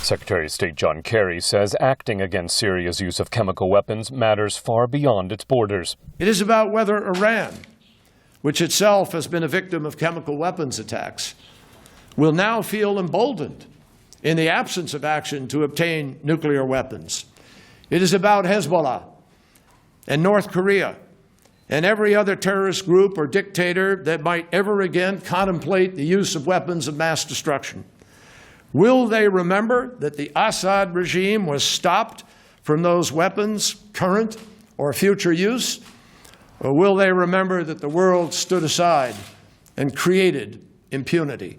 Secretary of State John Kerry says acting against Syria's use of chemical weapons matters far beyond its borders. It is about whether Iran, which itself has been a victim of chemical weapons attacks, will now feel emboldened in the absence of action to obtain nuclear weapons. It is about Hezbollah and North Korea and every other terrorist group or dictator that might ever again contemplate the use of weapons of mass destruction. Will they remember that the Assad regime was stopped from those weapons' current or future use? Or will they remember that the world stood aside and created impunity?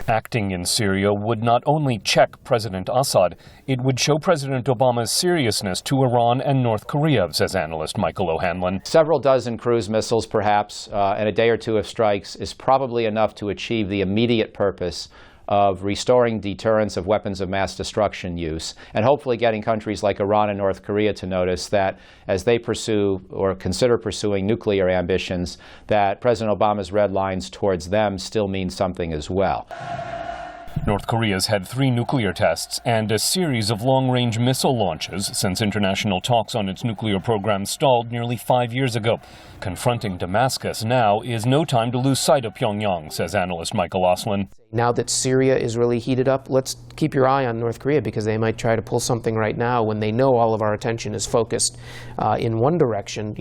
Acting in Syria would not only check President Assad, it would show President Obama's seriousness to Iran and North Korea, says analyst Michael O'Hanlon. Several dozen cruise missiles, perhaps, and a day or two of strikes is probably enough to achieve the immediate purpose of restoring deterrence of weapons of mass destruction use, and hopefully getting countries like Iran and North Korea to notice that as they pursue or consider pursuing nuclear ambitions, that President Obama's red lines towards them still mean something as well. North Korea's had 3 nuclear tests and a series of long-range missile launches since international talks on its nuclear program stalled nearly 5 years ago. Confronting Damascus now is no time to lose sight of Pyongyang, says analyst Michael Oslin. Now that Syria is really heated up, let's keep your eye on North Korea, because they might try to pull something right now when they know all of our attention is focused in one direction,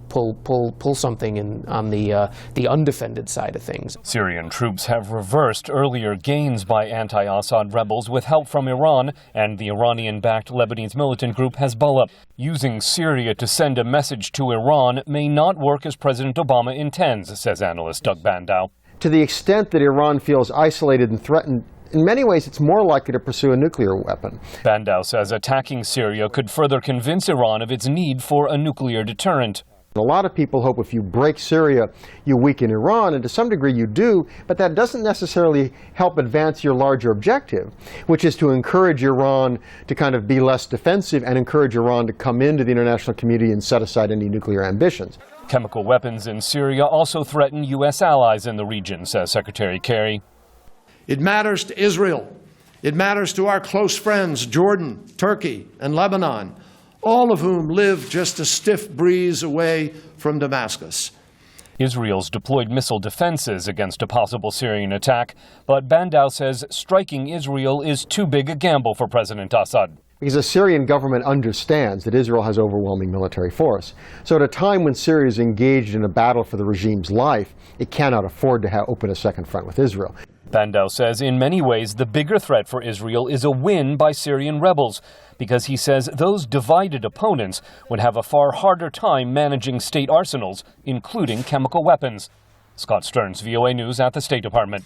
pull something on the undefended side of things. Syrian troops have reversed earlier gains by anti-Assad rebels with help from Iran and the Iranian-backed Lebanese militant group Hezbollah. Using Syria to send a message to Iran may not work as President Obama intends, says analyst Doug Bandow. To the extent that Iran feels isolated and threatened, in many ways it's more likely to pursue a nuclear weapon. Bandow says attacking Syria could further convince Iran of its need for a nuclear deterrent. A lot of people hope if you break Syria, you weaken Iran, and to some degree you do, but that doesn't necessarily help advance your larger objective, which is to encourage Iran to kind of be less defensive and encourage Iran to come into the international community and set aside any nuclear ambitions. Chemical weapons in Syria also threaten U.S. allies in the region, says Secretary Kerry. It matters to Israel. It matters to our close friends, Jordan, Turkey, and Lebanon, all of whom live just a stiff breeze away from Damascus. Israel's deployed missile defenses against a possible Syrian attack, but Bandow says striking Israel is too big a gamble for President Assad. Because the Syrian government understands that Israel has overwhelming military force. So at a time when Syria is engaged in a battle for the regime's life, it cannot afford to open a second front with Israel. Bandow says in many ways the bigger threat for Israel is a win by Syrian rebels, because he says those divided opponents would have a far harder time managing state arsenals, including chemical weapons. Scott Stearns, VOA News at the State Department.